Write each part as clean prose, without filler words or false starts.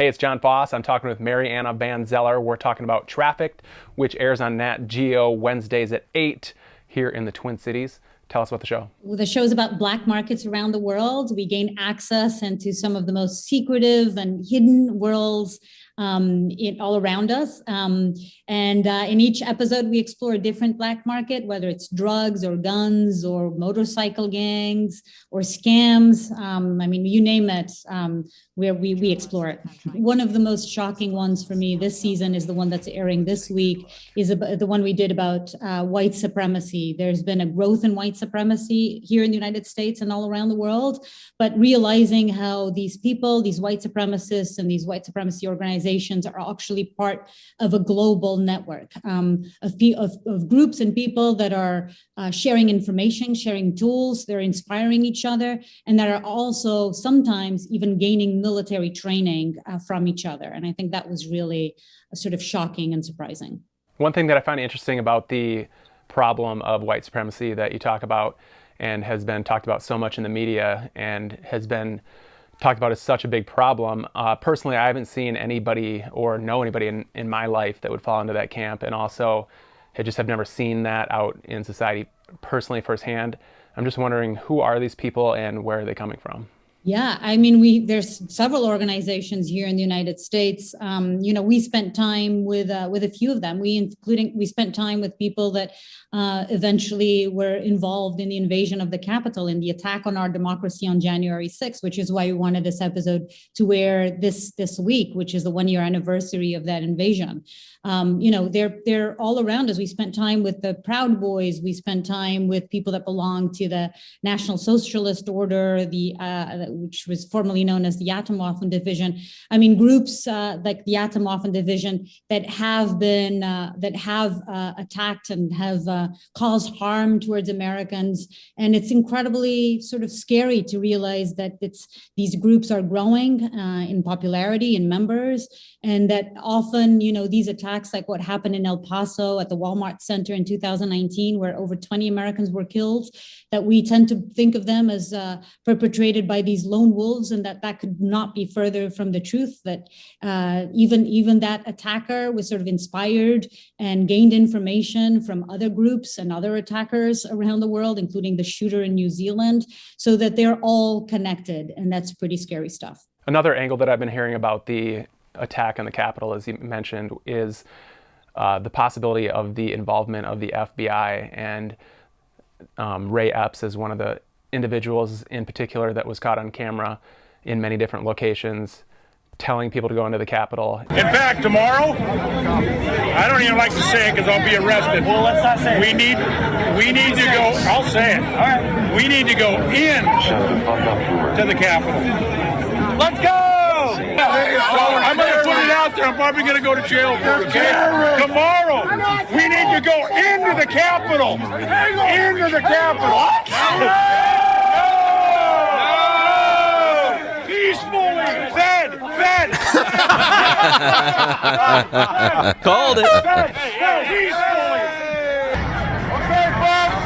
Hey, it's John Foss. I'm talking with Mariana van Zeller. We're talking about Trafficked, which airs on Nat Geo Wednesdays at 8 here in the Twin Cities. Tell us about the show. Well, the show is about black markets around the world. We gain access into some of the most secretive and hidden worlds all around us. In each episode, we explore a different black market, whether it's drugs or guns or motorcycle gangs or scams. You name it, where we explore it. One of the most shocking ones for me this season is the one that's airing this week, is the one we did about white supremacy. There's been a growth in white supremacy here in the United States and all around the world, but realizing how these people, these white supremacists and these white supremacy organizations are actually part of a global network of groups and people that are sharing information, sharing tools, they're inspiring each other, and that are also sometimes even gaining military training from each other. And I think that was really sort of shocking and surprising. One thing that I find interesting about the problem of white supremacy that you talk about and has been talked about so much in the media and has been talked about as such a big problem. Personally, I haven't seen anybody or know anybody in my life that would fall into that camp, and also have never seen that out in society personally firsthand. I'm just wondering, who are these people and where are they coming from? Yeah, there's several organizations here in the United States. We spent time with a few of them. We spent time with people that eventually were involved in the invasion of the Capitol, in the attack on our democracy on January 6th, which is why we wanted this episode to air this week, which is the 1-year anniversary of that invasion. They're all around us. We spent time with the Proud Boys. We spent time with people that belong to the National Socialist Order, which was formerly known as the Atomwaffen Division. Groups like the Atomwaffen Division that have been attacked and have caused harm towards Americans. And it's incredibly sort of scary to realize that these groups are growing in popularity in members, and that often, these attacks, like what happened in El Paso at the Walmart Center in 2019, where over 20 Americans were killed, that we tend to think of them as perpetrated by these lone wolves, and that could not be further from the truth, that even that attacker was sort of inspired and gained information from other groups and other attackers around the world, including the shooter in New Zealand, so that they're all connected, and that's pretty scary stuff. Another angle that I've been hearing about the attack on the Capitol, as you mentioned, is the possibility of the involvement of the FBI, and Ray Epps is one of the individuals in particular that was caught on camera in many different locations telling people to go into the Capitol. In fact, tomorrow, I don't even like to say it because I'll be arrested. Well, let's not say it. We need to go, I'll say it. All right. We need to go in to the Capitol. Let's go! I'm going to put it out there. I'm probably going to go to jail for it, okay? Tomorrow, we need to go into the Capitol. Into the Capitol. Peacefully. Fed. Called it. Peacefully. Okay, folks,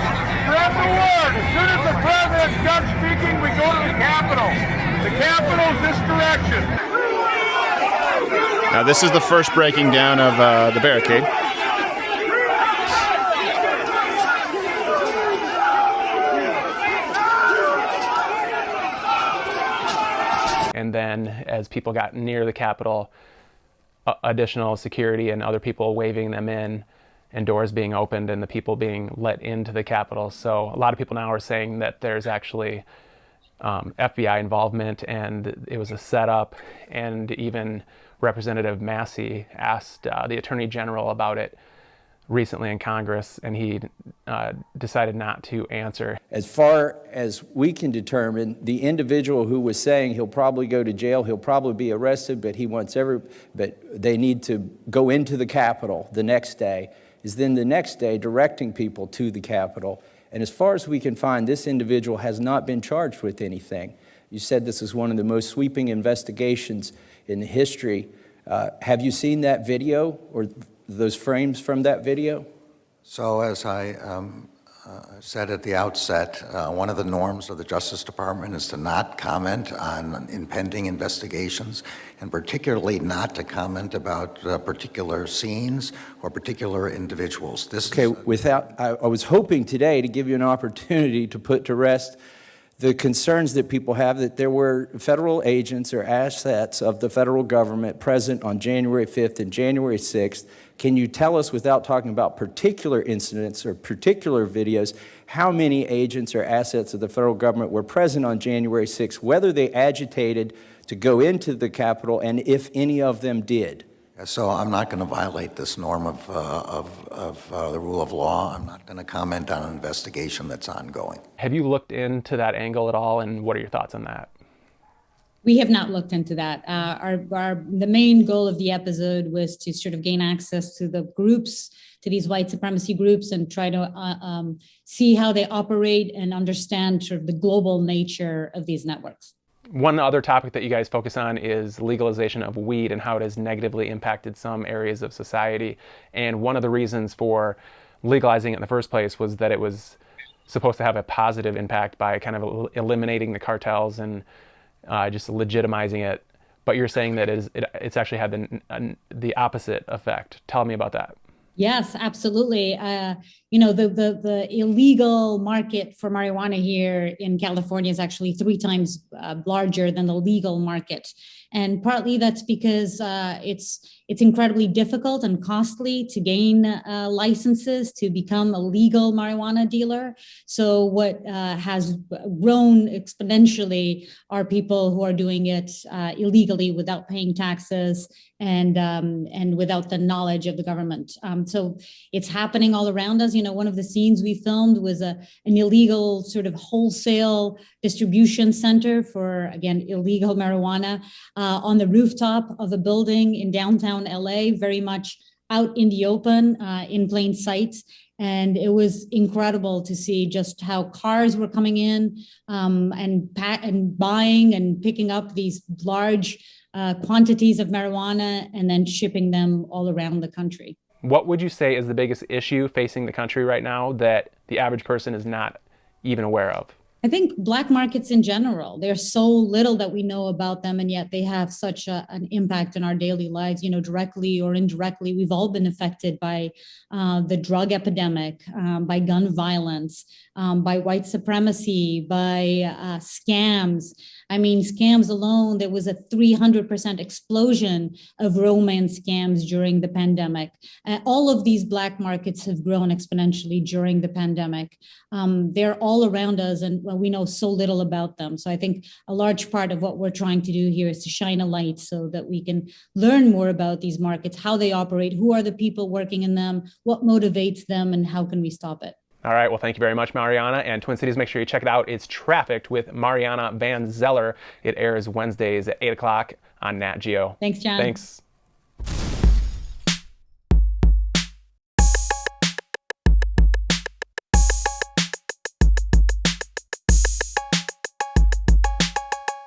spread the word. As soon as the president's done speaking, we go to the Capitol. The Capitol's this direction. Now, this is the first breaking down of the barricade. And then as people got near the Capitol, additional security and other people waving them in, and doors being opened and the people being let into the Capitol. So a lot of people now are saying that there's actually FBI involvement, and it was a setup, and even Representative Massey asked the Attorney General about it recently in Congress, and he decided not to answer. As far as we can determine, the individual who was saying he'll probably go to jail, he'll probably be arrested, but but they need to go into the Capitol the next day, is then the next day directing people to the Capitol. And as far as we can find, this individual has not been charged with anything. You said this is one of the most sweeping investigations in the history. Have you seen that video or those frames from that video? So as I said at the outset, one of the norms of the Justice Department is to not comment on impending investigations, and particularly not to comment about particular scenes or particular individuals. I was hoping today to give you an opportunity to put to rest the concerns that people have that there were federal agents or assets of the federal government present on January 5th and January 6th. Can you tell us, without talking about particular incidents or particular videos, how many agents or assets of the federal government were present on January 6th, whether they agitated to go into the Capitol, and if any of them did? So I'm not going to violate this norm of the rule of law. I'm not going to comment on an investigation that's ongoing. Have you looked into that angle at all, and what are your thoughts on that? We have not looked into that. The main goal of the episode was to sort of gain access to the groups, to these white supremacy groups, and try to see how they operate and understand sort of the global nature of these networks. One other topic that you guys focus on is legalization of weed and how it has negatively impacted some areas of society. And one of the reasons for legalizing it in the first place was that it was supposed to have a positive impact by kind of eliminating the cartels and just legitimizing it. But you're saying that it's actually had the opposite effect. Tell me about that. Yes, absolutely. The illegal market for marijuana here in California is actually 3 times larger than the legal market. And partly that's because it's incredibly difficult and costly to gain licenses to become a legal marijuana dealer. So what has grown exponentially are people who are doing it illegally without paying taxes and without the knowledge of the government. So it's happening all around us. One of the scenes we filmed was an illegal sort of wholesale distribution center for, again, illegal marijuana on the rooftop of a building in downtown LA, very much out in the open, in plain sight. And it was incredible to see just how cars were coming in and buying and picking up these large quantities of marijuana and then shipping them all around the country. What would you say is the biggest issue facing the country right now that the average person is not even aware of? I think black markets in general, there's so little that we know about them, and yet they have such an impact in our daily lives, directly or indirectly. We've all been affected by the drug epidemic, by gun violence, by white supremacy, by scams. I mean, scams alone, there was a 300% explosion of romance scams during the pandemic. All of these black markets have grown exponentially during the pandemic. They're all around us, and we know so little about them. So I think a large part of what we're trying to do here is to shine a light so that we can learn more about these markets, how they operate, who are the people working in them, what motivates them, and how can we stop it. All right, well, thank you very much, Mariana. And Twin Cities, make sure you check it out. It's Trafficked with Mariana van Zeller. It airs Wednesdays at 8 o'clock on Nat Geo. Thanks, John. Thanks.